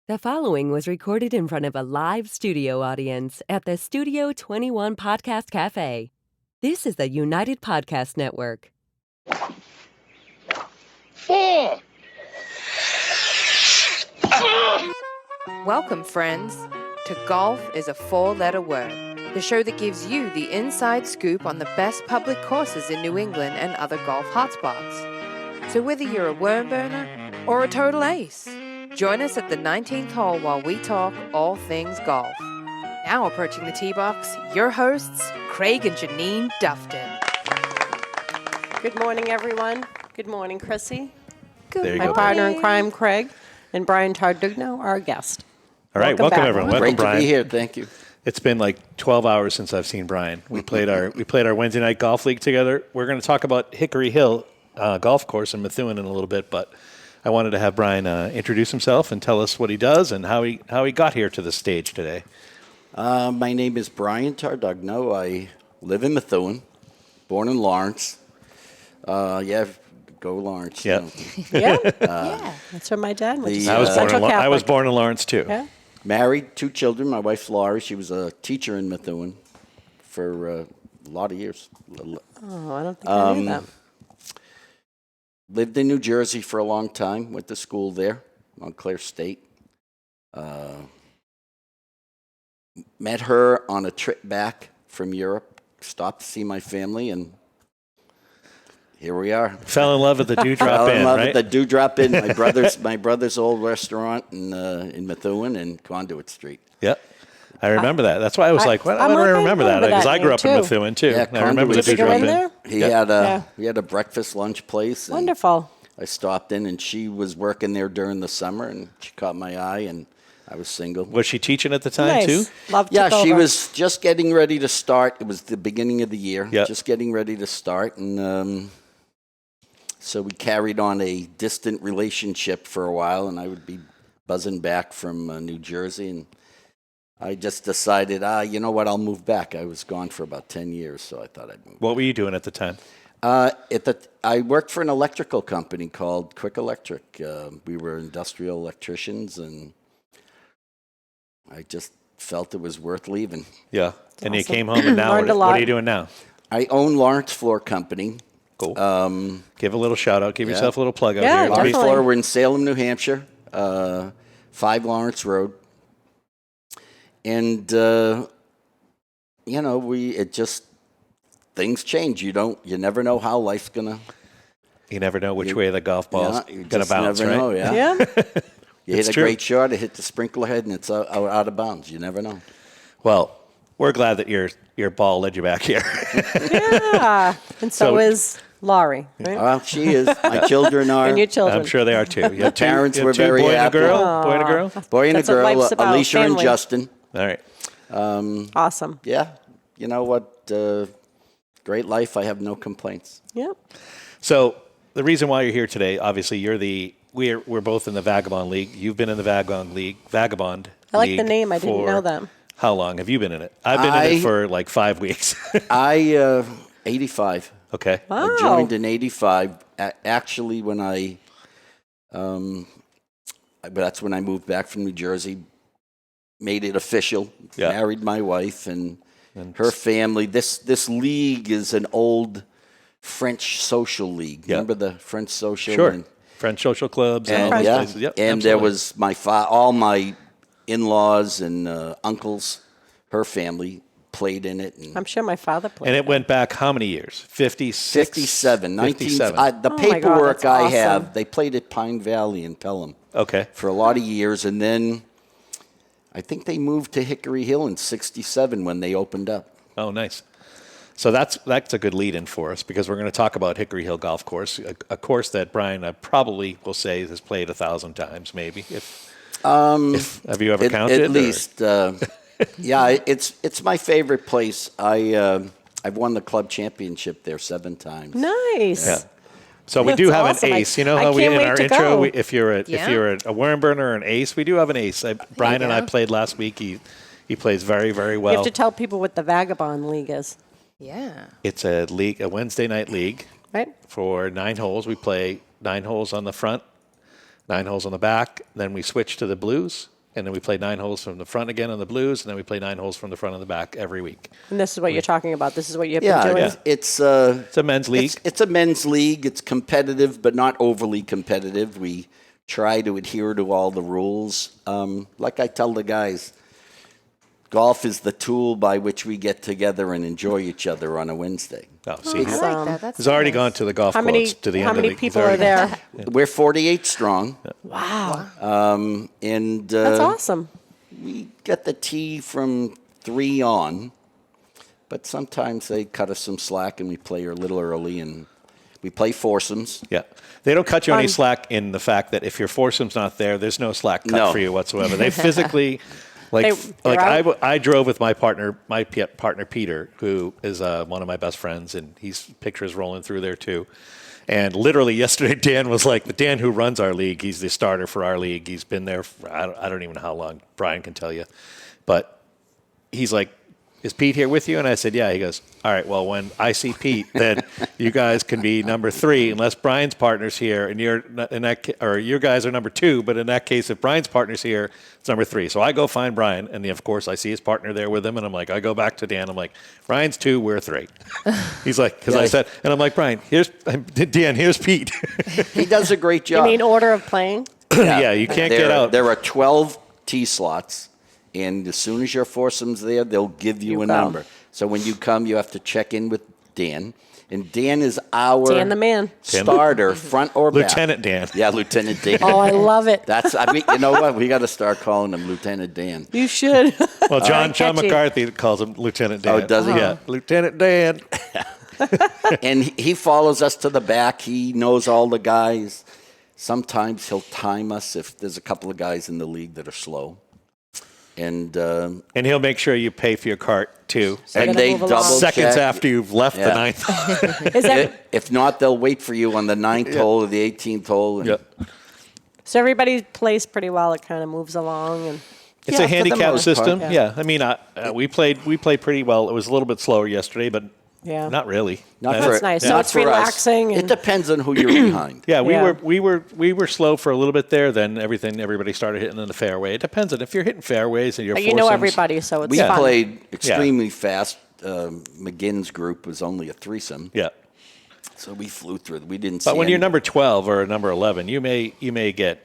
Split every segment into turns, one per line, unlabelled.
The following was recorded in front of a live studio audience at the Studio 21 Podcast Cafe. This is the United Podcast Network.
4.
Welcome, friends, to Golf is a Four-Letter Word, the show that gives you the inside scoop on the best public courses in New England and other golf hotspots. So whether you're a worm burner or a total ace, join us at the 19th hole while we talk all things golf. Now approaching the tee box, your hosts, Craig and Jeanine Dufton.
Good morning, everyone. Good morning, Chrissy.
Good
My partner in crime, Craig, and Brian Tardugno, our guest.
All right, welcome everyone. Welcome,
Great
Brian.
to be here. Thank you.
It's been like 12 hours since I've seen Brian. We played our Wednesday night golf league together. We're going to talk about Hickory Hill Golf Course in Methuen in a little bit, but I wanted to have Brian introduce himself and tell us what he does and how he got here to the stage today.
My name is Brian Tardugno. I live in Methuen, born in Lawrence. Go Lawrence.
Yeah.
Yeah, that's where my dad went to
I was born in Lawrence too.
Yeah.
Married, 2 children. My wife's Laurie. She was a teacher in Methuen for a lot of years.
Oh, I don't think I knew that.
Lived in New Jersey for a long time. Went to school there, Montclair State. Met her on a trip back from Europe. Stopped to see my family, and here we are.
Fell in love with the Dewdrop
Fell
Inn,
in love
right?
with the Dewdrop Inn, my brother's old restaurant in Methuen and Conduit Street.
Yep. I remember that. That's why I was like, well, I never remember that because I grew up in Methuen too.
Yeah,
I remember the
Did you go
Dewdrop
in
Inn.
there?
We had a breakfast lunch place. And
Wonderful.
I stopped in, and she was working there during the summer, and she caught my eye, and I was single.
Was she teaching at the time
Nice.
too?
Love
Yeah,
took
she
over.
was just getting ready to start. It was the beginning of the year,
Yep.
just getting ready to start, and so we carried on a distant relationship for a while, and I would be buzzing back from New Jersey, and I just decided, you know what, I'll move back. I was gone for about 10 years, so I thought I'd move.
What were you doing at the time?
I worked for an electrical company called Quick Electric. We were industrial electricians, and I just felt it was worth leaving.
Yeah. And you
awesome.
came home, and now
Learned a
what
lot.
are you doing now?
I own Lawrence Floor Company.
Cool. Give a little shout out. Give yourself a little plug out
Yeah,
here.
definitely.
Lawrence Floor, we're in Salem, New Hampshire, 5 Lawrence Road. And, things change. You never know how life's going to.
You never know which way the golf ball's
you
going to
just
bounce,
never
right?
know, yeah.
Yeah.
You
It's
hit a
true.
great shot, it hit the sprinkler head, and it's out of bounds. You never know.
Well, we're glad that your ball led you back here.
Yeah. And so
So-
is Laurie, right?
Well, she is. My children are.
And your children.
I'm sure they are too. You have
parents
you have
were
two,
very
boy
happy.
and a girl. Boy and a girl.
Boy and
That's
a
what
girl,
life's about,
Alicia and
family.
Justin.
All right.
Awesome.
Yeah. You know what? Great life. I have no complaints.
Yep.
So the reason why you're here today, obviously, we're both in the Vagabond League. You've been in the Vagabond League.
I like the name. I didn't know that.
How long have you been in it? I've been in it for like 5 weeks.
85.
Okay.
Wow.
I joined in 85. Actually, when that's when I moved back from New Jersey, made it official,
Yeah.
married my wife and her family. This league is an old French social league.
Yeah.
Remember the French social?
Sure.
And,
French social clubs and all
and,
those
yeah,
places. Yep,
and there
absolutely.
was all my in-laws and uncles, her family played in it. And
I'm sure my father played.
And it went back how many years? 56?
57.
57.
The
Oh my God,
paperwork
that's
I
awesome.
have, they played at Pine Valley in Pelham
Okay.
for a lot of years, and then I think they moved to Hickory Hill in 67 when they opened up.
Oh, nice. So that's a good lead-in for us because we're going to talk about Hickory Hill Golf Course, a course that Brian probably will say has played 1,000 times, maybe. If have you ever counted?
At least, yeah. It's my favorite place. I've won the club championship there 7 times.
Nice.
Yeah. So we
That's
do have
awesome.
an ace. You know
I
how we
can't
in
wait
our
to
intro,
go.
if you're a worm burner or an ace, we do have an ace. Brian and I played last week. He plays very, very
You
well.
have to tell people what the Vagabond League is,
Yeah.
It's a league, a Wednesday night league
right?
for 9 holes. We play 9 holes on the front, 9 holes on the back. Then we switch to the blues, and then we play 9 holes from the front again on the blues, and then we play 9 holes from the front and the back every week.
And this is what you're talking about. This is what you've
Yeah,
been doing.
it's
a men's league.
It's a men's league. It's competitive, but not overly competitive. We try to adhere to all the rules. Like I tell the guys, golf is the tool by which we get together and enjoy each other on a Wednesday.
Oh, see,
I like that. That's
he's already
nice.
gone to the golf
How many,
course to the
how
end
many
of the
people
he's
are
already-
there?
We're 48 strong,
Wow.
and
That's awesome.
we get the tee from 3 on, but sometimes they cut us some slack and we play a little early, and we play foursomes.
Yeah. They don't cut you any
Fun.
slack in the fact that if your foursome's not there, there's no slack cut
No.
for you whatsoever. They physically, like,
They're out.
I drove with my partner Peter, who is one of my best friends, and he's pictures rolling through there too. And literally yesterday, Dan was like, the Dan who runs our league, he's the starter for our league. He's been there for, I don't even know how long, Brian can tell you. But he's like, is Pete here with you? And I said, yeah. He goes, all right, well, when I see Pete, then you guys can be number 3 unless Brian's partner's here, and you're not in that, or you guys are number 2. But in that case, if Brian's partner's here, it's number 3. So I go find Brian, and of course I see his partner there with him, and I'm like, I go back to Dan. I'm like, Brian's 2, we're 3. He's like, because I said, and I'm like, Brian, here's Dan, here's Pete.
He does a great
You
job.
mean order of playing?
Yeah, you can't get out.
There are 12 tee slots, and as soon as your foursome's there, they'll give you a
go.
number. So when you come, you have to check in with Dan, and Dan is our
Dan the man.
starter, front or back.
Lieutenant Dan.
Yeah, Lieutenant Dan.
Oh, I love it.
I mean, you know what? We got to start calling him Lieutenant Dan.
You should.
Well, John
Catchy.
McCarthy calls him Lieutenant Dan.
Oh, does he?
Yeah, Lieutenant Dan.
And he follows us to the back. He knows all the guys. Sometimes he'll time us if there's a couple of guys in the league that are slow. And
And he'll make sure you pay for your cart, too.
and
gotta
they
move along.
double
Seconds
check.
after you've left the
Yeah.
9th.
Is that,
If not, they'll wait for you on the 9th hole or the 18th hole. And
so everybody plays pretty well. It kind of moves along. And
It's
Yeah,
a
for the
handicap
most
system.
part.
Yeah. I mean, we played pretty well. It was a little bit slower yesterday, but
Yeah.
not really.
Not
Uh,
for,
That's nice. So
not
it's
for us.
relaxing
It
and-
depends on who you're behind.
Yeah,
Yeah.
we were slow for a little bit there. Then everybody started hitting in the fairway. It depends on if you're hitting fairways and you're.
you know everybody, so it's
We
fun.
played extremely fast. McGinn's group was only a threesome,
Yeah,
so we flew through. We didn't see
but when you're
any-
number 12 or number 11, you may get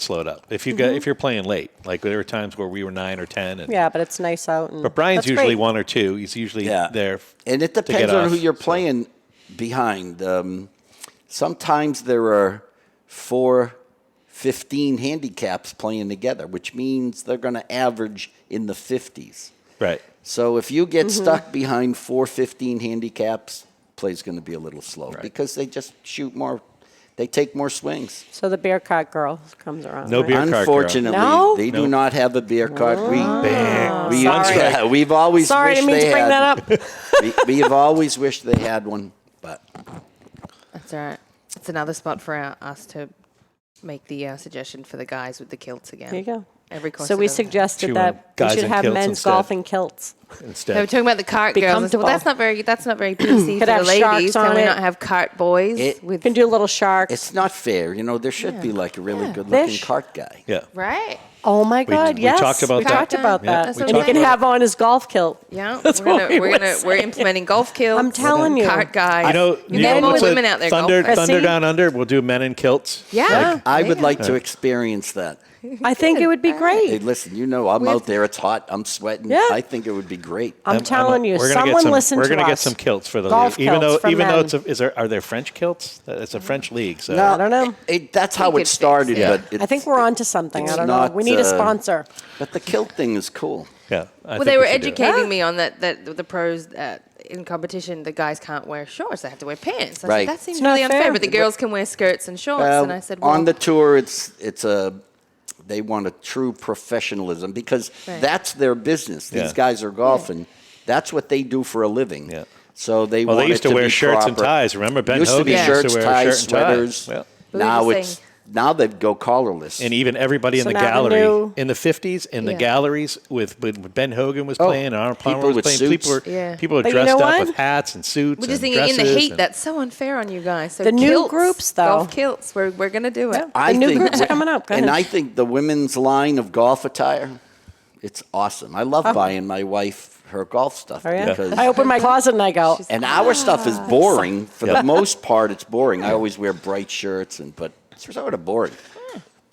slowed up if you're playing late. Like there were times where we were 9 or 10. And,
Yeah, but it's nice out. And
But Brian's
that's
usually
great.
1 or 2. He's usually there.
And it
to get
depends on
off,
who you're
so.
playing behind. Sometimes there are 4 15 handicaps playing together, which means they're going to average in the 50s.
Right.
So if you get
Mm-hmm.
stuck behind 4 15 handicaps, play's going to be a little slow because they just shoot more. They take more swings.
So the beer cart girl comes around.
No
right?
beer cart girl.
Unfortunately,
No?
they do not have a beer cart.
Sorry.
We've always
Sorry, I
wished
didn't mean
they
to bring
had.
that up.
We have always wished they had one, but
That's all right. It's another spot for us to make the suggestion for the guys with the kilts again.
There you go.
Every course.
So we
of the-
suggested
Two
that we
guys
should
in
have
kilts
men's
instead.
golf in kilts.
They were
Instead,
talking about the cart
Be
girls. I said, well,
comfortable.
that's not very PC for
Could
the
have
ladies.
sharks
Can
on
we
it.
not have cart boys
It-
with
You can do little sharks.
it's not fair. You know, there should be like a really good-looking
Fish.
cart guy.
yeah.
right?
Oh my God!
we
yes,
talked about
we
that.
talked about
Yeah,
that.
That's
we
what
And he
I'm
can
saying.
have on his golf kilt.
Yeah,
That's what we were
we're
saying.
implementing golf kilts.
I'm telling you.
cart guys.
You know,
you get more
what's
women
a
out there
Thunder,
golfing.
Thunder
Chrissy?
Down Under. We'll do men in kilts.
Yeah,
I
there
would
you
like
go.
to experience that.
I think it would be
Hey,
great.
listen, you know, I'm out there. It's hot. I'm sweating.
Yeah.
I think it would be great.
I'm telling you,
we're gonna get
someone
some,
listen
We're
to
gonna
us.
get some kilts for the
Golf
league, even
kilts for
though
men.
are there French kilts? It's a French league, so
I don't know.
That's how
could
it
fix
started,
it.
Yeah.
but it's,
I think we're on to something. I
it's
don't know.
not,
We need a sponsor.
But the kilt thing is cool.
yeah. I
Well,
think
they were
we should do it.
educating me on that the pros in competition, the guys can't wear shorts; they have to wear pants. I
Right.
said, that seems
It's not
really unfair,
fair.
but the girls can wear skirts and shorts. and I said, well,
on the tour, they want a true professionalism because
Right.
that's their business. These
Yeah.
guys are golfing. That's what they do for a living.
Yeah.
So they
Well,
want
they used
it
to wear
be
shirts and
proper.
ties. Remember Ben
Used to be
Hogan
shirts,
used to wear
ties,
a shirt and tie.
sweaters.
Well,
But we
Now
were
it's
saying
now they go collarless.
And even everybody in
So
the
now the
gallery
new-
in the 50s in the galleries with Ben Hogan was
Oh,
playing and Arnold Palmer
people
was
with
playing.
suits.
People are
But you
dressed
know
up
what?
with hats and suits.
We're just
and
thinking in the
dresses
heat,
and-
that's so unfair on you guys. So
The new
kilts,
groups, though.
golf kilts, we're going to do it.
The new groups are coming up. Go
And
ahead.
I think the women's line of golf attire, it's awesome. I love buying my wife her golf stuff.
Oh, yeah?
Because,
I open my closet and I go,
and our stuff is boring. For the most part, it's boring. I always wear bright shirts, but it's sort of boring.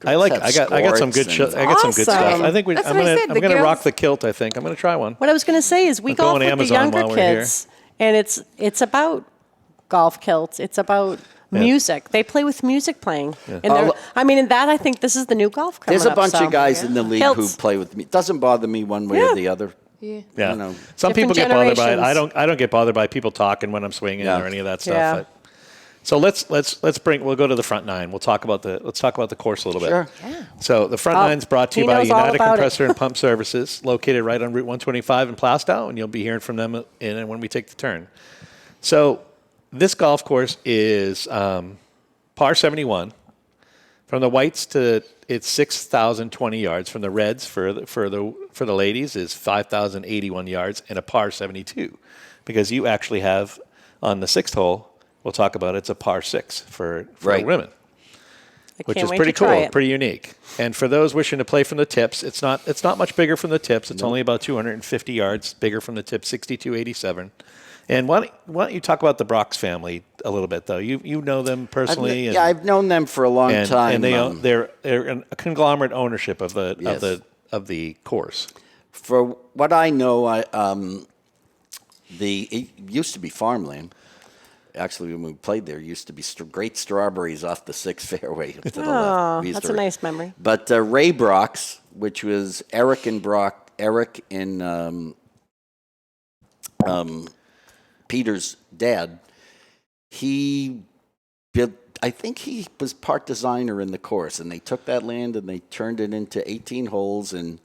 I got some good
Sports
I got some good stuff.
Awesome.
I think
That's
I'm
what I
gonna
said,
I'm
the
gonna rock
girls-
the kilt. I think I'm gonna try one.
what I was going to say is we
I'll go
golf
on
with
Amazon
the younger
while we're here.
kids, and it's about golf kilts. It's about music. They play with music playing. And in that, I think this is the new golf coming
There's a
up,
bunch
so.
of guys in the league who
Kilts.
play with me. It doesn't bother me one way or the other.
Yeah.
Yeah.
You know.
Some people
Different
get bothered by it.
generations.
I don't get bothered by people talking when I'm swinging
Yeah.
or any of that stuff.
Yeah.
But- so we'll go to the front nine. Let's talk about the course a little bit.
Sure.
So the front
Oh,
nine's brought to you
he
by
knows all
United
about it.
Compressor and Pump Services, located right on Route 125 in Plaistow, and you'll be hearing from them when we take the turn. So this golf course is par 71. From the whites to it's 6,020 yards. From the reds for the ladies is 5,081 yards and a par 72, because you actually have on the sixth hole. We'll talk about it. It's a par 6 for
Right.
women,
I
which
can't
is
wait
pretty
to try
cool,
it.
pretty unique. And for those wishing to play from the tips, it's not much bigger from the tips. It's only about 250 yards bigger from the tips, 6287. And why don't you talk about the Brox family a little bit, though? You know them personally.
I've known them for a long time.
And they're a conglomerate ownership of the
Yes.
of the course.
For what I know, it used to be farmland. Actually, when we played there, used to be great strawberries off the sixth fairway to the left. We used
that's
to
a nice memory.
But Ray Brox, which was Eric and Peter's dad, he built. I think he was part designer in the course, and they took that land and they turned it into 18 holes, and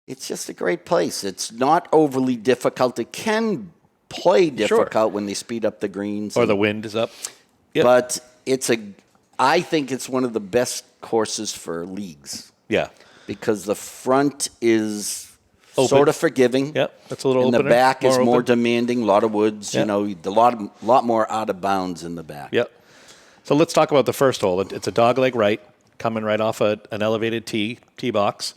it's just a great place. It's not overly difficult. It can play difficult when they speed up the greens,
Or the wind is up. Yep.
but I think it's one of the best courses for leagues
Yeah.
because the front is
Open.
sort of forgiving.
Yep. That's a little
And the
opener,
back is more
open.
demanding, a lot of woods,
Yep.
a lot more out of bounds in the back.
Yep. So let's talk about the first hole. It's a dogleg right, coming right off an elevated tee box,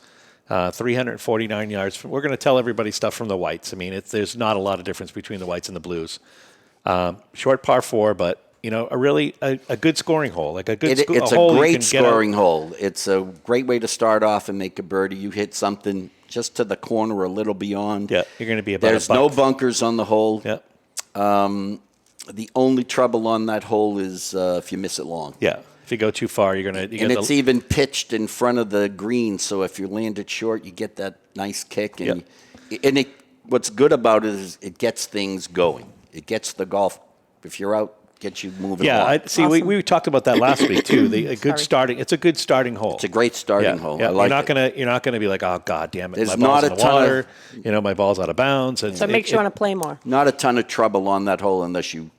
349 yards. We're going to tell everybody stuff from the whites. I mean, there's not a lot of difference between the whites and the blues. Short par 4, but a good scoring hole, like a good.
It's a
hole you
great
can get
scoring hole. It's a great way to start off and make a birdie. You hit something just to the corner or a little beyond.
Yeah, you're going to be about.
There's no bunkers on the hole.
Yeah.
The only trouble on that hole is if you miss it long.
Yeah. If you go too far, you're going to.
And it's even pitched in front of the green, so if you land it short, you get that nice kick. And, what's good about it is it gets things going. It gets the golf, if you're out, gets you moving along.
See, we talked about that last week too. It's a good starting hole.
It's a great starting hole.
Yeah.
I like
you're not gonna be like, oh god damn it,
There's
my ball's
not
in
a
the
ton
water.
of-
My ball's out of bounds. And
So it makes you want to play more.
Not a ton of trouble on that hole unless you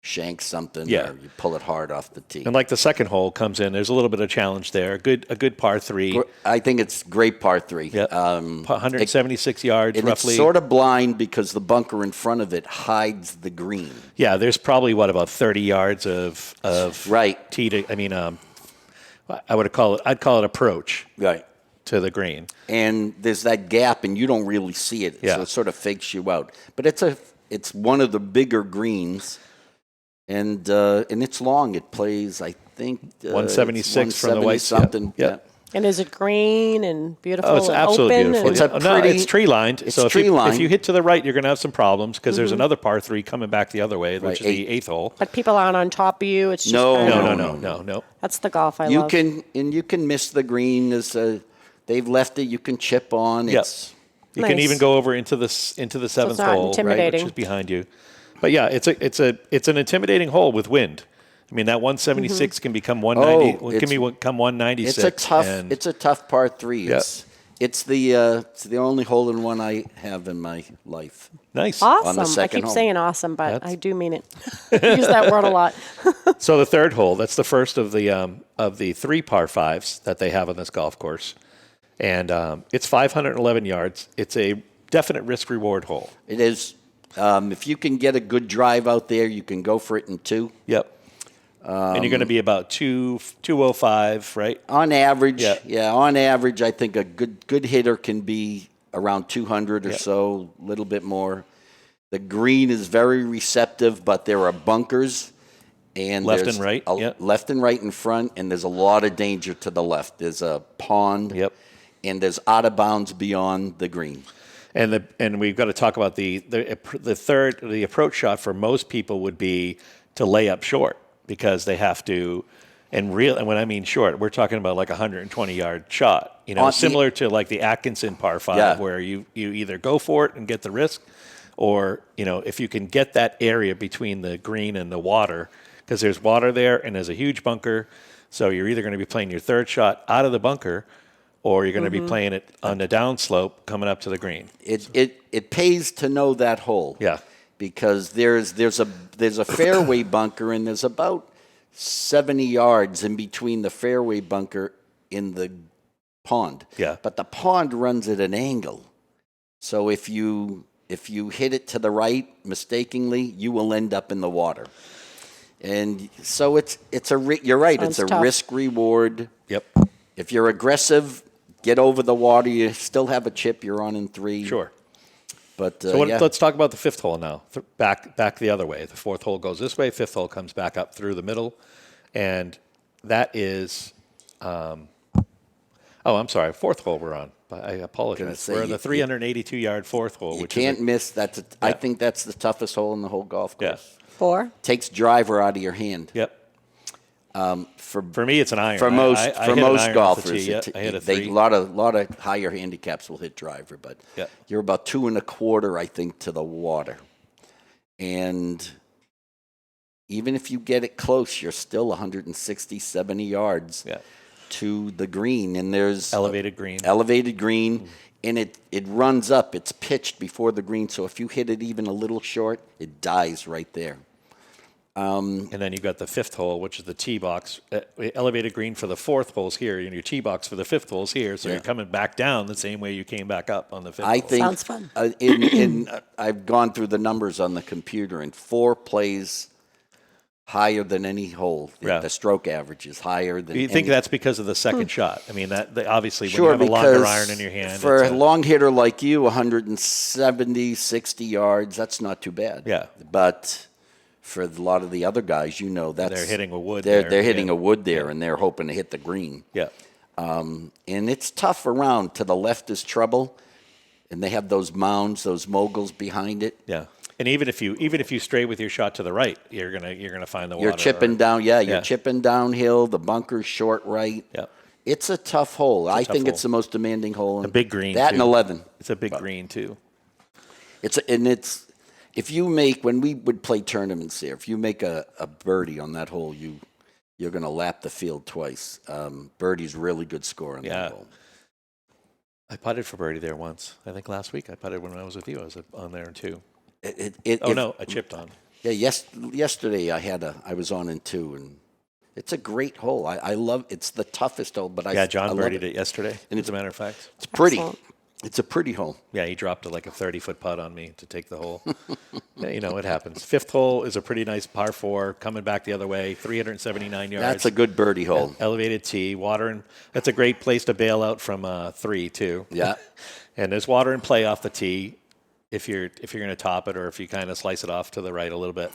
shank something
Yeah.
or you pull it hard off the tee.
And like the second hole comes in, there's a little bit of challenge there. A good par 3.
I think it's great par 3.
Yeah. 176 yards
And
roughly.
it's sort of blind because the bunker in front of it hides the green.
Yeah, there's probably about 30 yards of
Right.
tee to. I mean, I'd call it approach
Right.
to the green.
And there's that gap, and you don't really see it,
Yeah.
so it sort of fakes you out. But it's one of the bigger greens, and it's long. It plays, I think,
176
it's
from the whites.
something.
Yeah.
And is it green and beautiful?
Oh, it's
and
absolutely
open
beautiful.
and-
It's
it's tree lined.
It's
So if
tree-lined.
you hit to the right, you're going to have some problems because there's another par 3 coming back the other way, which is the 8th hole.
But people aren't on top of you. It's just
No,
kind of-
No.
That's the golf I
You
love.
can miss the green as they've left it. You can chip on.
Yep. You can
Nice.
even go over into the seventh
not
hole, right,
intimidating.
which is behind you. But yeah, it's an intimidating hole with wind. I mean, that 176 can become 190.
Oh,
Become 196.
It's a tough par 3.
Yeah.
It's the only hole in one I have in my life.
Nice.
Awesome. I
second
keep
hole.
saying awesome, but I do mean it. I use that word a lot.
So the third hole, that's the first of the 3 par 5s that they have on this golf course. And it's 511 yards. It's a definite risk-reward hole.
It is. If you can get a good drive out there, you can go for it in 2.
Yep. And you're going to be about 205, right?
On average,
Yeah.
on average, I think a good hitter can be around 200 or so, a little bit more. The green is very receptive, but there are bunkers. And
Left
there's
and right,
left and right in front, and there's a lot of danger to the left. There's a pond, and there's out of bounds beyond the green.
And we've got to talk about the approach shot for most people would be to lay up short because they have to. And when I mean short, we're talking about like a 120-yard shot. Similar to like the Atkinson par 5, where you either go for it and get the risk, or if you can get that area between the green and the water. Because there's water there and there's a huge bunker. So you're either going to be playing your third shot out of the bunker or you're going to be playing it on the downslope coming up to the green.
It pays to know that hole.
Yeah.
Because there's a fairway bunker and there's about 70 yards in between the fairway bunker in the pond.
Yeah.
But the pond runs at an angle. So if you hit it to the right mistakenly, you will end up in the water. And so you're right.
Sounds
it's a
tough.
risk reward.
Yep.
If you're aggressive, get over the water. You still have a chip. You're on in 3.
Sure.
But
Let's talk about the 5th hole now. Back the other way. The 4th hole goes this way. 5th hole comes back up through the middle, and that is. I'm sorry. 4th hole we're on. I apologize. We're on the 382-yard 4th hole.
You
which
can't miss. I think that's the toughest hole in the whole golf course.
4.
Takes driver out of your hand.
Yep.
For
me, it's an iron.
For most
I hit an
most
iron
golfers,
off the tee. I hit a 3.
a lot of higher handicaps will hit driver, but
Yep.
you're about 2 1/4, I think, to the water. And even if you get it close, you're still 160, 70 yards to the green, and there's
Elevated green.
And it runs up. It's pitched before the green, so if you hit it even a little short, it dies right there.
And then you've got the 5th hole, which is the tee box. Elevated green for the 4th hole's here, and your tee box for the 5th hole's here. So you're coming back down the same way you came back up on the 5th hole.
I think
Sounds fun.
I've gone through the numbers on the computer, and 4 plays higher than any hole. The stroke average is higher than.
You think that's because of the second shot? I mean, obviously when
sure,
you have a longer
because
iron in your hand.
For a long hitter like you, 170, 60 yards, that's not too bad.
Yeah.
But for a lot of the other guys, that's
they're hitting a wood.
They're hitting a wood there, and they're hoping to hit the green.
Yeah.
And it's tough around. To the left is trouble, and they have those mounds, those moguls behind it.
Yeah. And even if you stray with your shot to the right, you're gonna find the water.
You're chipping down. You're chipping downhill. The bunker's short right.
Yeah.
It's a tough hole. I think
hole.
it's the most demanding hole.
A big green.
That
too.
and 11.
It's a big green too.
If you make, when we would play tournaments there, if you make a birdie on that hole, you're going to lap the field twice. Birdie's really good score on that hole.
I putted for birdie there once. I think last week I putted when I was with you. I was on there too. I chipped on.
Yeah, yesterday I was on in 2, and it's a great hole. I love. It's the toughest hole, but
John
I
birdied it yesterday. And as a matter of fact,
it's pretty.
Excellent.
It's a pretty hole.
Yeah, he dropped like a 30-foot putt on me to take the hole. It happens. 5th hole is a pretty nice par 4 coming back the other way, 379 yards.
That's a good birdie hole.
Elevated tee, water, and that's a great place to bail out from 3 too.
Yeah,
and there's water in play off the tee if you're going to top it or if you kind of slice it off to the right a little bit.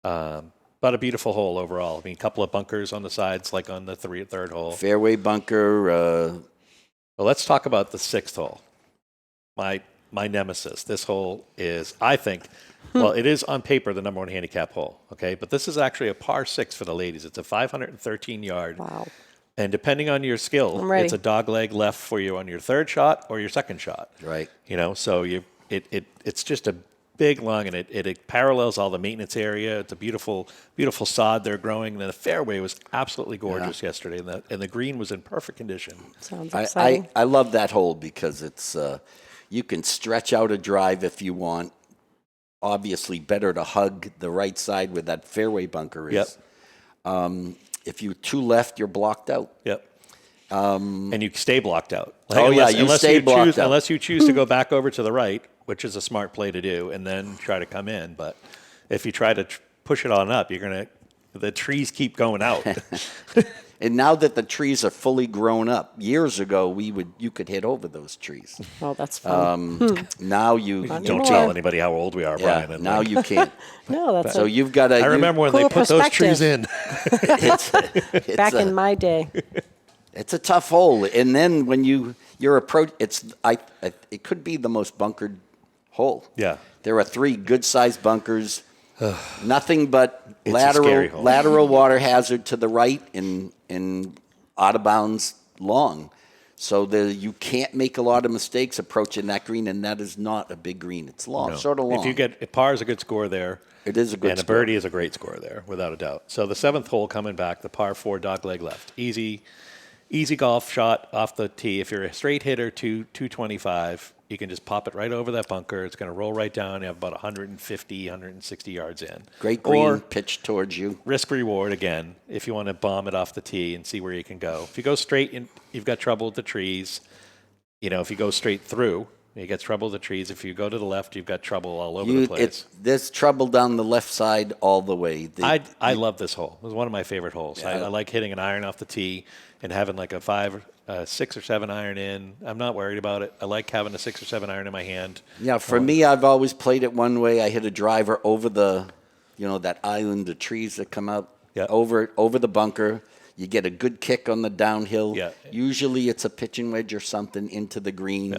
But a beautiful hole overall. I mean, a couple of bunkers on the sides, like on the 3rd hole.
Fairway bunker.
Well, let's talk about the 6th hole. My nemesis. This hole is, I think, well, it is on paper the number 1 handicap hole, okay? But this is actually a par 6 for the ladies. It's a 513-yard.
Wow.
And depending on your skill, it's a dog leg left for you on your 3rd shot or your 2nd shot.
Right.
So it's just a big, long, and it parallels all the maintenance area. It's a beautiful, beautiful sod they're growing. And the fairway was absolutely gorgeous yesterday, and the green was in perfect condition.
Sounds exciting.
I love that hole because it's you can stretch out a drive if you want. Obviously, better to hug the right side where that fairway bunker is.
Yep.
If you're too left, you're blocked out.
Yep. And you stay blocked out.
You stay blocked out.
Unless you choose to go back over to the right, which is a smart play to do, and then try to come in. But if you try to push it on up, the trees keep going out.
And now that the trees are fully grown up, years ago you could hit over those trees.
Oh, that's fun.
Now you
Don't tell anybody how old we are, Brian.
Yeah, now you can't.
No, that's
So you've got to.
I remember when they
Cool
put those trees in.
It's
back in my day.
It's a tough hole, and then when your approach, it could be the most bunkered hole.
Yeah.
There are 3 good-sized bunkers. Nothing but
It's a scary hole.
lateral water hazard to the right and out of bounds long. So you can't make a lot of mistakes approaching that green, and that is not a big green. It's long, sort of long.
If par is a good score there.
It is a good
and
score.
a birdie is a great score there, without a doubt. So the 7th hole coming back, the par 4 dogleg left. Easy golf shot off the tee. If you're a straight hitter to 225, you can just pop it right over that bunker. It's going to roll right down. You have about 150, 160 yards in.
Great green
Or
pitch towards you.
risk reward again if you want to bomb it off the tee and see where you can go. If you go straight, you've got trouble with the trees. If you go straight through, you get trouble with the trees. If you go to the left, you've got trouble all over the place.
There's trouble down the left side all the way.
I love this hole. It was one of my favorite holes.
Yeah.
I like hitting an iron off the tee and having like a 6 or 7 iron in. I'm not worried about it. I like having a 6 or 7 iron in my hand.
Yeah, for me, I've always played it one way. I hit a driver over that island of trees that come out over the bunker. You get a good kick on the downhill.
Yeah.
Usually it's a pitching wedge or something into the green.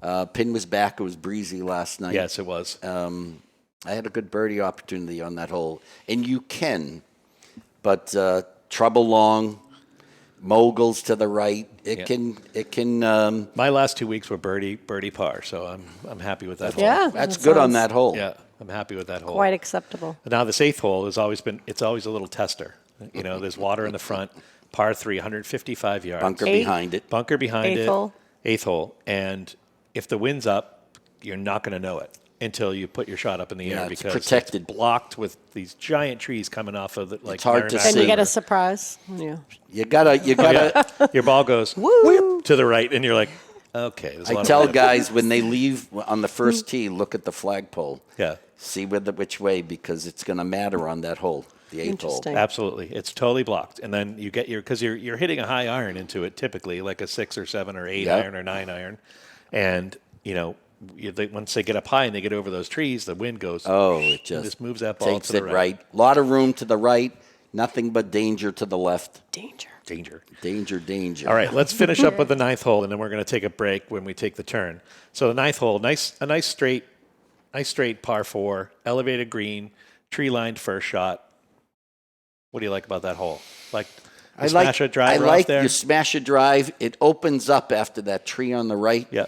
Yeah. Pin was back. It was breezy last night.
Yes, it was.
I had a good birdie opportunity on that hole. And you can, but trouble long, moguls to the right. It can.
My last 2 weeks were birdie par, so I'm happy with that hole.
Yeah,
That's good on that hole.
Yeah, I'm happy with that hole.
Quite acceptable.
Now this 8th hole it's always a little tester. There's water in the front. Par 3, 155 yards.
Bunker behind it.
Eighth hole. And if the wind's up, you're not going to know it until you put your shot up in the air
it's
because
protected.
It's blocked with these giant trees coming off of it. Like
it's hard to
Merrimack
see.
And you get a surprise. Yeah.
You gotta.
Your ball goes whoop to the right, and you're like, okay.
I tell guys when they leave on the first tee, look at the flagpole.
Yeah.
See which way, because it's going to matter on that hole, the 8th hole.
Absolutely, it's totally blocked, and then you get because you're hitting a high iron into it typically, like a 6 or 7 or 8 iron or 9 iron, and once they get up high and they get over those trees, the wind goes.
Oh, it just
moves that ball
takes
to the
it right. A lot of room to the right. Nothing but danger to the left. Danger.
All right, let's finish up with the 9th hole, and then we're going to take a break when we take the turn. So the 9th hole, a nice straight par 4, elevated green, tree lined first shot. What do you like about that hole? Smash a driver off there?
You smash a drive. It opens up after that tree on the right.
Yeah.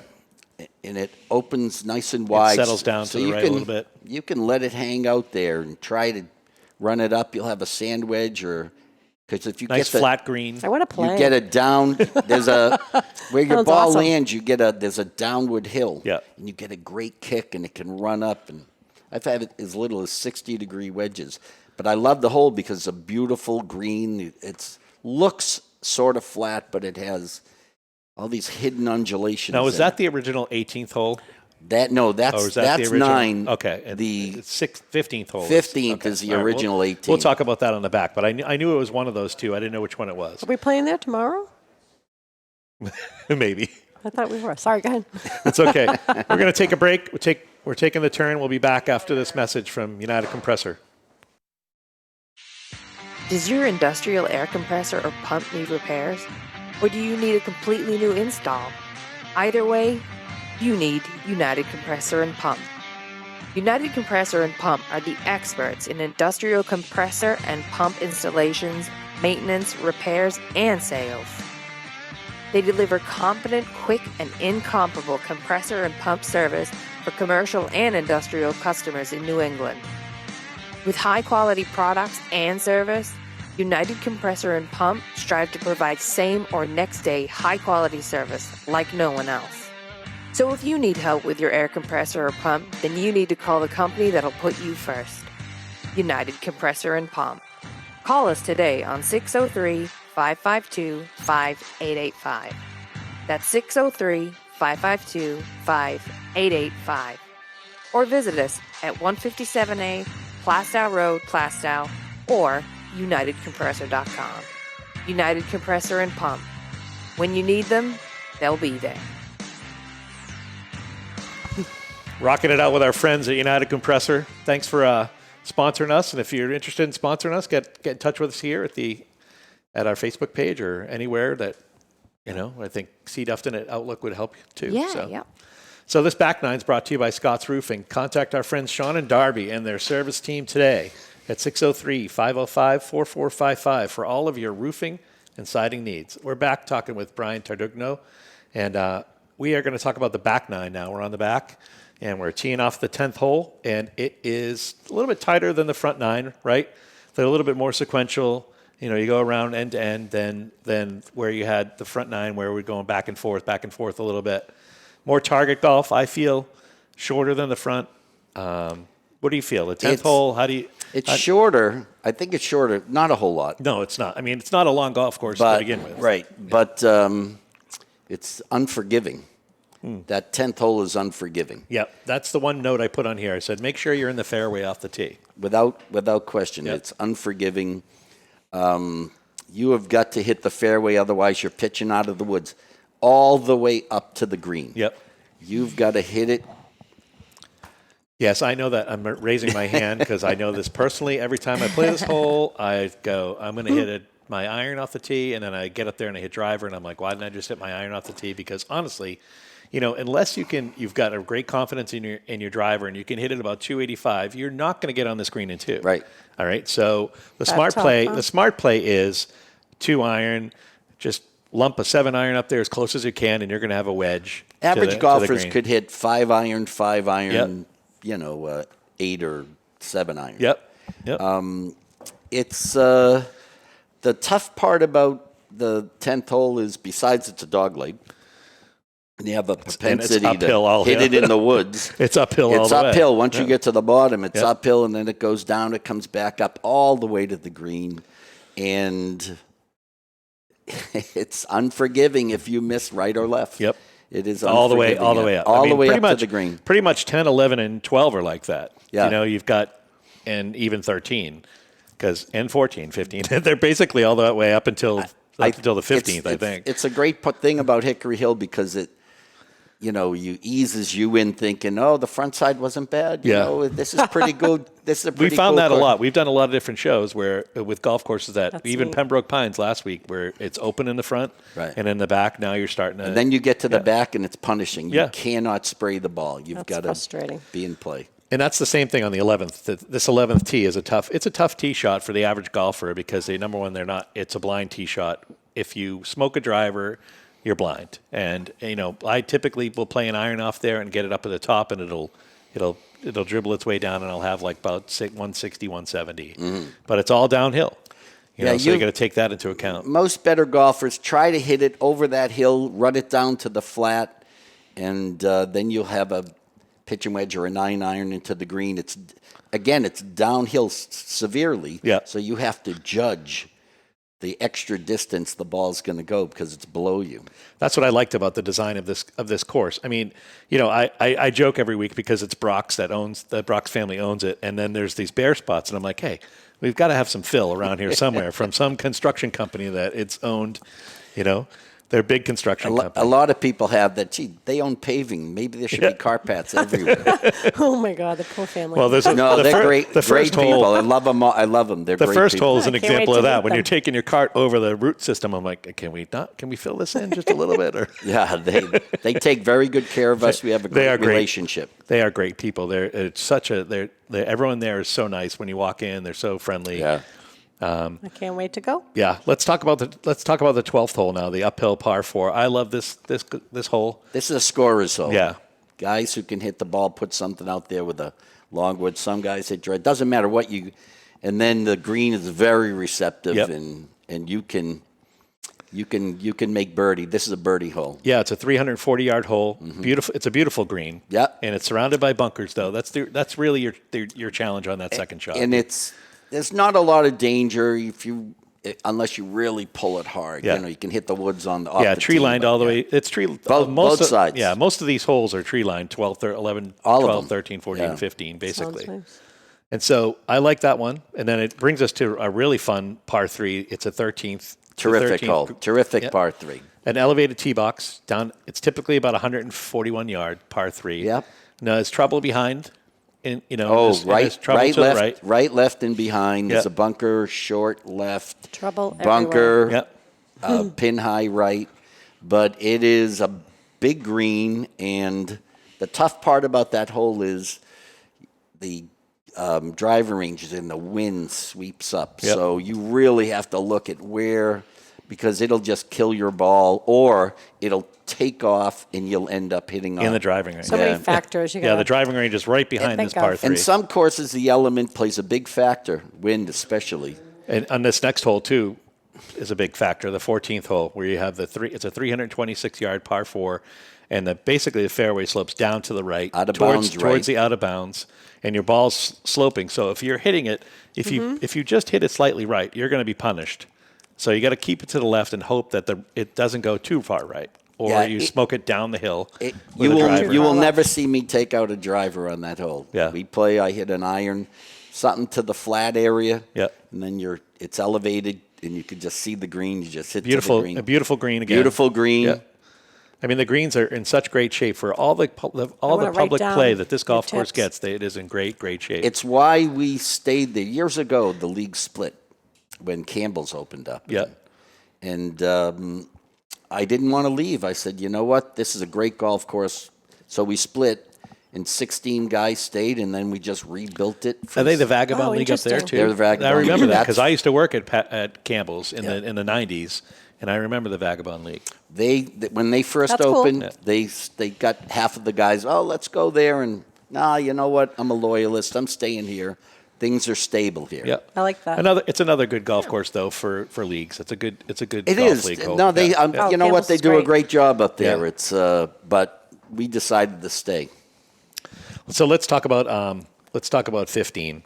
And it opens nice and wide.
It settles down to the right a little bit.
You can let it hang out there and try to run it up. You'll have a sand wedge because if you
get flat green.
I want to play.
You get a down. There's where your ball lands. There's a downward hill.
Yeah.
And you get a great kick, and it can run up. And I've had it as little as 60-degree wedges. But I love the hole because it's a beautiful green. It looks sort of flat, but it has all these hidden undulations.
Now, is that the original 18th hole?
That's 9.
Okay, and the 15th hole.
15th is the original 18th.
We'll talk about that on the back, but I knew it was one of those two. I didn't know which one it was.
Are we playing there tomorrow?
Maybe.
I thought we were. Sorry, go ahead.
It's okay. We're going to take a break. We're taking the turn. We'll be back after this message from United Compressor.
Does your industrial air compressor or pump need repairs? Or do you need a completely new install? Either way, you need United Compressor and Pump. United Compressor and Pump are the experts in industrial compressor and pump installations, maintenance, repairs, and sales. They deliver competent, quick, and incomparable compressor and pump service for commercial and industrial customers in New England. With high-quality products and service, United Compressor and Pump strive to provide same or next-day high-quality service like no one else. So if you need help with your air compressor or pump, then you need to call the company that'll put you first. United Compressor and Pump. Call us today on 603-552-5885. That's 603-552-5885. Or visit us at 157A Plastow Road, Plastow, or UnitedCompressor.com. United Compressor and Pump. When you need them, they'll be there.
Rocking it out with our friends at United Compressor. Thanks for sponsoring us. And if you're interested in sponsoring us, get in touch with us here at our Facebook page or anywhere that, I think C. Dufton at Outlook would help you too.
Yeah.
So this back nine is brought to you by Scott's Roofing. Contact our friends Sean and Darby and their service team today at 603-505-4455 for all of your roofing and siding needs. We're back talking with Brian Tardugno, and we are going to talk about the back nine now. We're on the back, and we're teeing off the 10th hole, and it is a little bit tighter than the front nine, right? They're a little bit more sequential. You go around end to end than where you had the front nine where we're going back and forth a little bit. More target golf, I feel, shorter than the front. What do you feel? The 10th hole, how do you...
It's shorter. I think it's shorter. Not a whole lot.
No, it's not. I mean, it's not a long golf course to begin with.
Right. Yeah. But it's unforgiving. That 10th hole is unforgiving.
Yep. That's the one note I put on here. I said, make sure you're in the fairway off the tee.
Without question. Yep. It's unforgiving. You have got to hit the fairway, otherwise you're pitching out of the woods all the way up to the green.
Yep.
You've got to hit it.
Yes, I know that. I'm raising my hand because I know this personally. Every time I play this hole, I go, I'm going to hit my iron off the tee, and then I get up there and I hit driver, and I'm like, why didn't I just hit my iron off the tee? Because honestly, unless you've got a great confidence in your driver and you can hit it about 285, you're not going to get on the screen in two.
Right.
All right. So the smart play is 2 iron, just lump a 7 iron up there as close as you can, and you're going to have a wedge.
Average golfers could hit 5 iron, 5 iron.
Yep.
8 or 7 iron.
Yep.
It's the tough part about the 10th hole is, besides it's a dog leg, and you have a propensity to hit it in the woods.
It's uphill all the way.
It's uphill. Once you get to the bottom, it's uphill, and then it goes down. It comes back up all the way to the green. And it's unforgiving if you miss right or left.
Yep.
It is
all the way up.
All the way up to the green.
Pretty much 10, 11, and 12 are like that.
Yeah.
You've got, and even 13, and 14, 15. They're basically all the way up until the 15th, I think.
It's a great thing about Hickory Hill because it, eases you in thinking, the front side wasn't bad. This is pretty good. This is a pretty
We found
cool
that
course.
a lot. We've done a lot of different shows with golf courses that's even neat. Pembroke Pines last week, where it's open in the front and in the back. Now you're starting to.
And then you get to the back and it's punishing. You cannot spray the ball. You've got to be in play.
And that's the same thing on the 11th. This 11th tee is a tough tee shot for the average golfer because number one, it's a blind tee shot. If you smoke a driver, you're blind. And, I typically will play an iron off there and get it up at the top, and it'll dribble its way down, and I'll have like about 160, 170. Mm-hmm. But it's all downhill. So you got to take that into account.
Most better golfers try to hit it over that hill, run it down to the flat, and then you'll have a pitching wedge or a 9 iron into the green. It's downhill severely.
Yeah.
So you have to judge the extra distance the ball's going to go because it's below you.
That's what I liked about the design of this course. I mean, I joke every week because it's Brock's the Brock's family owns it, and then there's these bare spots, and I'm like, hey, we've got to have some fill around here somewhere from some construction company that it's owned. They're a big construction company.
A lot of people have that. Gee, they own paving. Maybe there should be car paths everywhere.
Oh my God, the poor family.
Well,
they're great. Great people. I love them. They're
the
great
first
people.
hole is an example of that. When you're taking your cart over the root system, I'm like, can we fill this in just a little bit? Or
yeah, they take very good care of us. We have a great relationship.
They are great people. Everyone there is so nice. When you walk in, they're so friendly.
Yeah.
I can't wait to go.
Yeah, let's talk about the 12th hole now, the uphill par 4. I love this hole.
This is a scorer's hole.
Yeah,
guys who can hit the ball, put something out there with a longwood. Some guys hit drive. It doesn't matter what you. And then the green is very receptive, and you can make birdie. This is a birdie hole.
Yeah, it's a 340-yard hole. Beautiful. It's a beautiful green.
Yeah,
and it's surrounded by bunkers, though. That's really your challenge on that second shot.
And there's not a lot of danger unless you really pull it hard.
Yeah.
You can hit the woods off the
tree lined all the way. It's tree
both sides.
Yeah, most of these holes are tree lined. 12, 11,
all
12,
of them.
13, 14, 15, basically.
Sounds nice.
And so I like that one. And then it brings us to a really fun par 3. It's a 13th.
Terrific hole. Terrific par 3.
An elevated tee box down. It's typically about 141-yard par 3.
Yep.
Now there's trouble behind. There's
right,
to
left, right, left, and behind. There's
Yep.
a bunker, short left,
Trouble
bunker,
Yep.
pin high right. But it is a big green, and the tough part about that hole is the driver ranges and the wind sweeps up.
Yep.
So you really have to look at where, because it'll just kill your ball, or it'll take off and you'll end up hitting
in
on
the driving range.
So many factors. You
Yeah, the driving range is right behind
think
this par
of.
3.
And some courses, the element plays a big factor, wind especially.
And on this next hole, too, is a big factor, the 14th hole, where you have it's a 326-yard par 4, and basically the fairway slopes down to the right, towards the out of bounds, and your ball's sloping. So if you're hitting it, if you just hit it slightly right, you're going to be punished. So you got to keep it to the left and hope that it doesn't go too far right, or you smoke it down the hill.
You will never see me take out a driver on that hole.
Yeah.
I hit an iron, something to the flat area,
Yep.
and then it's elevated, and you can just see the green. You just hit to the green.
A beautiful green again.
Beautiful green.
Yeah. I mean, the greens are in such great shape for all the public play that this golf course gets. It is in great shape.
It's why we stayed there. Years ago, the league split when Campbell's opened up.
Yeah.
And I didn't want to leave. I said, you know what? This is a great golf course. So we split, and 16 guys stayed, and then we just rebuilt it.
Are they the Vagabond League up there,
interesting.
too?
They're the Vagabond
I remember
League.
that because I used to work at Campbell's in the 90s, and I remember the Vagabond League.
When they first
That's cool.
opened, they got half of the guys, let's go there. And, you know what? I'm a loyalist. I'm staying here. Things are stable here.
Yeah,
I like that.
It's another good golf course though for leagues. It's a good
It
golf
is.
league hole.
No, they.
Yeah.
You know
Campbell's
what? They
is
do a
great.
great job up there.
Yeah.
It's but we decided to stay.
So let's talk about 15.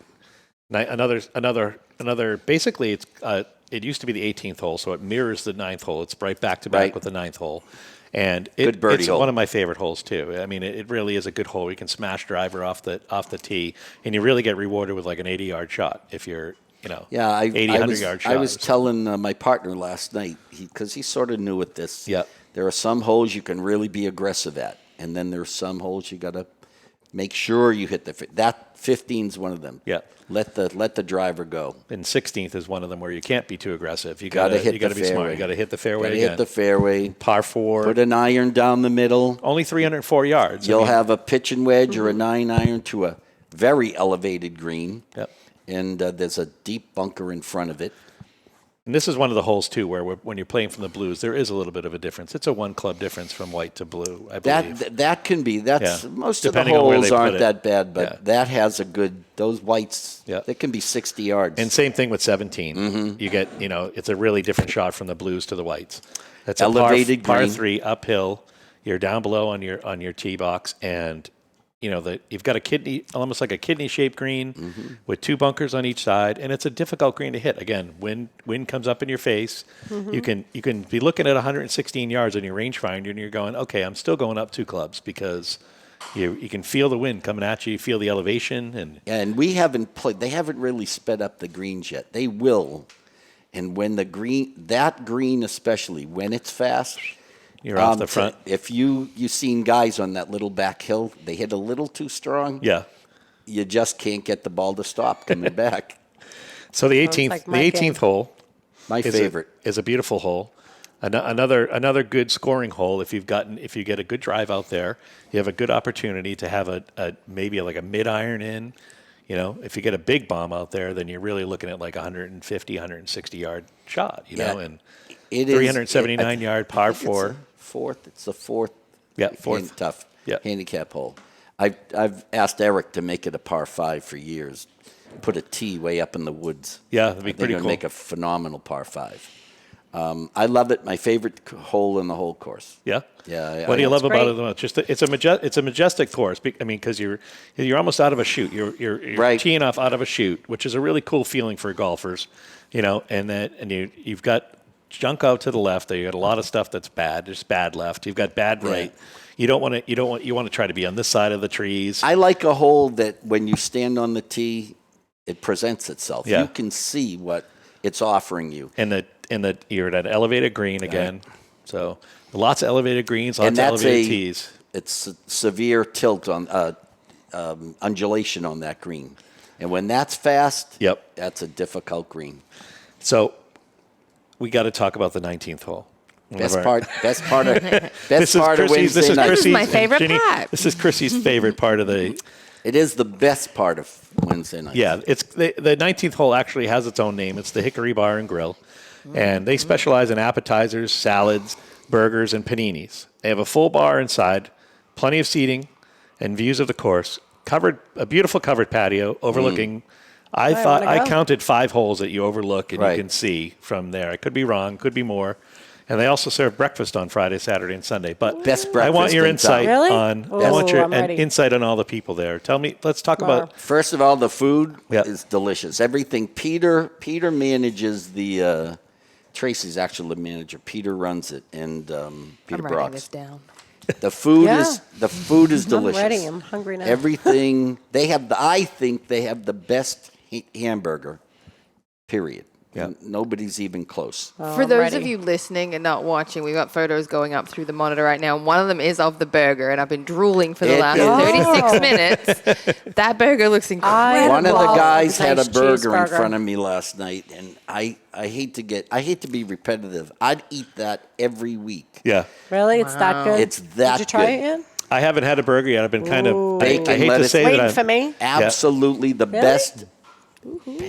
Another. Basically, it used to be the 18th hole, so it mirrors the 9th hole. It's right back to back
Right.
with the 9th hole. And
Good birdie
it's
hole.
one of my favorite holes too. I mean, it really is a good hole. You can smash driver off the tee, and you really get rewarded with like an 80-yard shot if you're 80, 100-yard shot.
I was telling my partner last night because he's sort of new at this.
Yeah.
There are some holes you can really be aggressive at, and then there's some holes you got to make sure you hit that 15's one of them.
Yeah.
Let the driver go.
And 16th is one of them where you can't be too aggressive. You
Gotta
got
hit
to
the
be smart.
fairway.
You got to hit the fairway
Gotta
again.
hit the fairway.
Par 4.
Put an iron down the middle.
Only 304 yards.
You'll have a pitch and wedge or a 9-iron to a very elevated green.
Yep.
And there's a deep bunker in front of it.
And this is one of the holes, too, where when you're playing from the blues, there is a little bit of a difference. It's a one-club difference from white to blue, I believe.
That can be. That's
Yeah.
most
Depending
of
on
the
where
holes
they put
aren't
it.
that bad, but
Yeah.
that has a good. Those whites,
Yeah.
they can be 60 yards.
And same thing with 17.
Mm-hmm.
You get, it's a really different shot from the blues to the whites. That's
Elevated
a par
green.
3 uphill. You're down below on your tee box, and you've got almost like a kidney-shaped green with 2 bunkers on each side, and it's a difficult green to hit. Again, wind comes up in your face. You can be looking at 116 yards on your rangefinder, and you're going, okay, I'm still going up 2 clubs because you can feel the wind coming at you. You feel the elevation,
And we haven't played. They haven't really sped up the greens yet. They will. And when that green especially, when it's fast,
you're off the front.
If you've seen guys on that little back hill, they hit a little too strong.
Yeah.
You just can't get the ball to stop coming back.
So the 18th,
like my game.
hole,
My favorite.
is a beautiful hole. Another good scoring hole. If you get a good drive out there, you have a good opportunity to have maybe like a mid iron in. If you get a big bomb out there, then you're really looking at like 150, 160 yard shot. And
It
379 yard par 4.
It's the fourth.
Yeah, fourth.
Tough. handicap hole. I've asked Eric to make it a par 5 for years. Put a tee way up in the woods.
Yeah, that'd be
I think
pretty
it would
cool.
make a phenomenal par 5. I love it. My favorite hole in the whole course.
Yeah.
Yeah.
What do you love about
great.
it the most? Just it's a majestic course. I mean, because you're almost out of a chute. You're
Right.
teeing off out of a chute, which is a really cool feeling for golfers. And you've got junk out to the left. You got a lot of stuff that's bad. There's bad left. You've got bad right. You want to try to be on this side of the trees.
I like a hole that when you stand on the tee, it presents itself.
Yeah.
You can see what it's offering you.
And you're at an elevated green again. So lots of elevated greens, lots
And
of
that's
elevated tees.
It's a severe tilt on undulation on that green. And when that's fast, that's a difficult green.
So we got to talk about the 19th hole.
Best part of Wednesday
This
night.
is my favorite
Jeanine,
part.
This is Chrissy's favorite part of the.
It is the best part of Wednesday night.
Yeah, it's the 19th hole actually has its own name. It's the Hickory Bar and Grill, and they specialize in appetizers, salads, burgers, and paninis. They have a full bar inside, plenty of seating, and views of the course. A beautiful covered patio overlooking. I counted 5 holes that you overlook and you can see from there. I could be wrong, could be more. And they also serve breakfast on Friday, Saturday, and Sunday. But
Best
I
breakfast
want your
in
insight
town.
Really?
on.
Oh,
I want your
I'm ready.
insight on all the people there. Tell me. Let's talk about.
First of all, the food
Yeah.
is delicious. Everything. Peter manages the. Tracy's actually the manager. Peter runs it, and Peter
I'm writing
Brox.
this down.
The food
Yeah.
is delicious.
I'm ready. I'm hungry now.
Everything they have. I think they have the best hamburger. Period.
Yeah.
Nobody's even close.
Oh,
For
I'm
those
ready.
of you listening and not watching, we've got photos going up through the monitor right now, and one of them is of the burger, and I've been drooling for the
It
last
is.
36 minutes. That burger looks incredible.
One of the
love
guys
a
had
nice
a burger in
cheeseburger.
front of me last night, and I hate to be repetitive. I'd eat that every week.
Yeah,
Really? It's that good?
It's that
Did you try
good.
it yet?
I haven't had a burger yet. I've been kind of.
Bacon,
I hate to
lettuce.
say
Waiting
that.
for me?
Absolutely the
Really?
best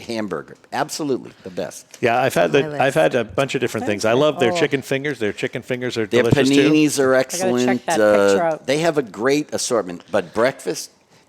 hamburger. Absolutely the best.
Yeah, I've had
my list.
I've had a bunch of different things. I love their chicken fingers. Their chicken fingers are
Their
delicious too.
paninis are excellent.
check that picture out.
They have a great assortment, but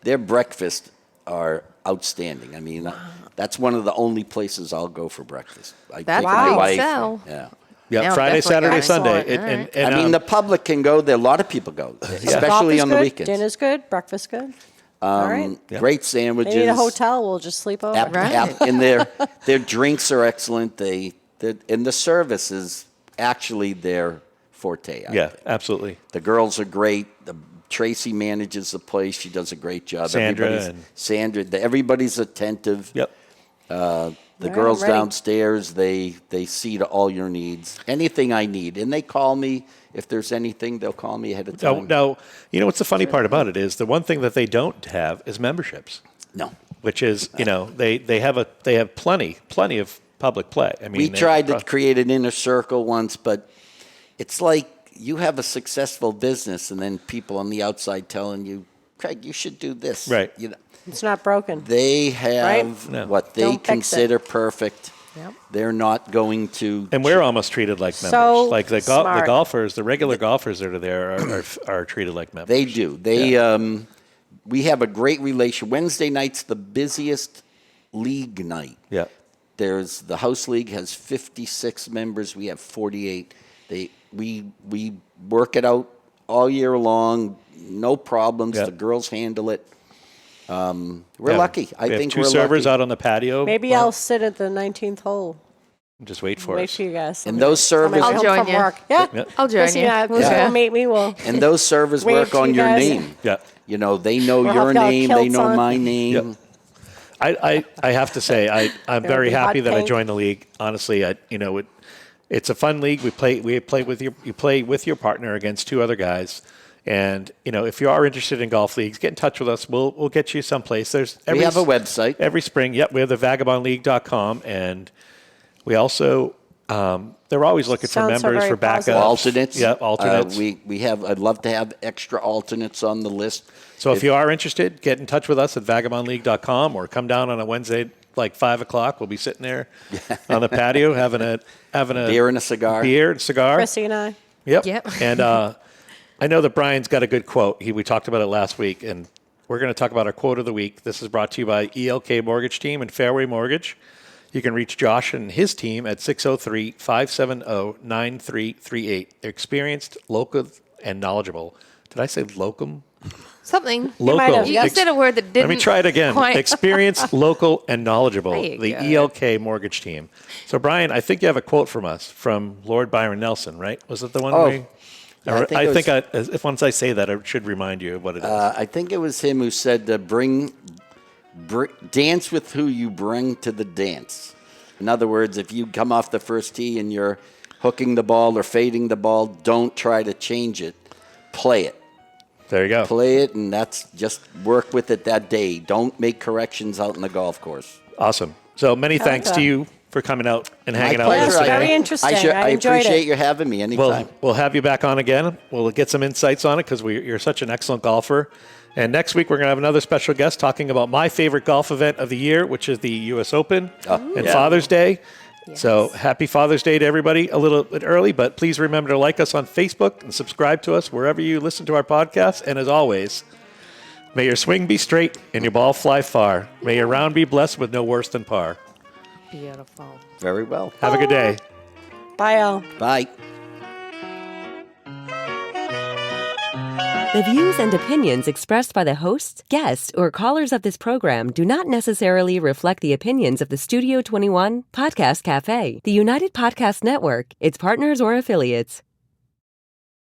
their breakfast are outstanding. I mean, that's one of the only places I'll go for breakfast. I
That's
take my
a big
wife.
sell.
Yeah.
Yeah,
Now I'm
Friday,
definitely
Saturday,
going.
Sunday.
Alright.
And,
I mean, the public can go there. A lot of people go, especially
Coffee's
on the
good,
weekends.
Dinner's good, breakfast good. All right.
Great
They
sandwiches.
need a hotel. We'll just sleep over.
And their drinks are excellent. And the service is actually their forte. I
yeah,
think.
absolutely.
The girls are great. Tracy manages the place. She does a great job. Everybody's attentive.
Yep.
The
right,
girls
I'm ready.
downstairs, they see to all your needs. Anything I need. And they call me. If there's anything, they'll call me ahead of time.
Now, you know what's the funny part about it is the one thing that they don't have is memberships.
No.
Which is, they have plenty of public play. I mean,
We tried to create an inner circle once, but it's like you have a successful business and then people on the outside telling you, Craig, you should do this.
Right.
It's not broken.
They have
No.
what they
Don't fix it.
consider perfect.
Yep.
They're not going to.
And we're almost treated like members.
So
Like the
smart.
golfers, the regular golfers that are there are treated like members.
They do. We have a great relation. Wednesday night's the busiest league night.
Yeah.
There's the house league has 56 members. We have 48. We work it out all year long. No problems.
Yeah.
The girls handle it. We're lucky. I
We have
think
two
we're
servers
lucky.
out on the patio.
Maybe I'll sit at the 19th hole.
Just wait for
Wait
us.
for you guys.
And those servers,
I'll join
from
you.
work. Yeah.
Yeah.
I'll join
Chrissy
you.
and I,
We'll
we'll
go.
meet me. We'll.
and those servers
Wave
work
to
on
you
your
guys.
name.
Yeah.
They know
We'll
your
have our
name. They
kilts
know
on.
my name.
Yep. I have to say I'm
It'll
very
be hot
happy that I
pink.
joined the league. Honestly, it's a fun league. You play with your partner against two other guys. And if you are interested in golf leagues, get in touch with us. We'll get you someplace.
We have a website.
Every spring. Yep, we have the vagabondleague.com, and we also they're always looking for
Sounds so
members
very
for backups.
positive.
Alternates.
Yeah, alternates.
I'd love to have extra alternates on the list.
So if you are interested, get in touch with us at vagabondleague.com or come down on a Wednesday like 5 o'clock. We'll be sitting there on the patio having a
Beer and a cigar.
beer and cigar.
Chrissy and I.
Yep.
Yep.
And I know that Brian's got a good quote. We talked about it last week, and we're going to talk about our quote of the week. This is brought to you by ELK Mortgage Team and Fairway Mortgage. You can reach Josh and his team at 603-570-9338. They're experienced, local, and knowledgeable. Did I say locum?
Something.
Local.
You said a word that didn't.
Let me try it again.
quite-
Experienced, local, and knowledgeable.
There you
The
go.
ELK Mortgage Team. So, Brian, I think you have a quote from us, from Lord Byron Nelson, right? Was it the one?
Oh,
we,
yeah,
I think if once I say that, I should remind you of what it is.
I think it was him who said, dance with who you bring to the dance. In other words, if you come off the first tee and you're hooking the ball or fading the ball, don't try to change it. Play it.
There you go.
Play it, and that's just work with it that day. Don't make corrections out in the golf course.
Awesome. So many thanks to you for coming out and hanging out with us
pleasure.
today.
Very interesting. I
I
enjoyed
appreciate
it.
you having me anytime.
We'll have you back on again. We'll get some insights on it because you're such an excellent golfer. And next week, we're going to have another special guest talking about my favorite golf event of the year, which is the U.S. Open and Father's Day.
Yes.
So happy Father's Day to everybody a little bit early, but please remember to like us on Facebook and subscribe to us wherever you listen to our podcast. And as always, may your swing be straight and your ball fly far. May your round be blessed with no worse than par.
Beautiful.
Very well.
Have a good day.
Bye, all.
Bye.
The views and opinions expressed by the hosts, guests, or callers of this program do not necessarily reflect the opinions of the Studio 21 Podcast Cafe, the United Podcast Network, its partners, or affiliates.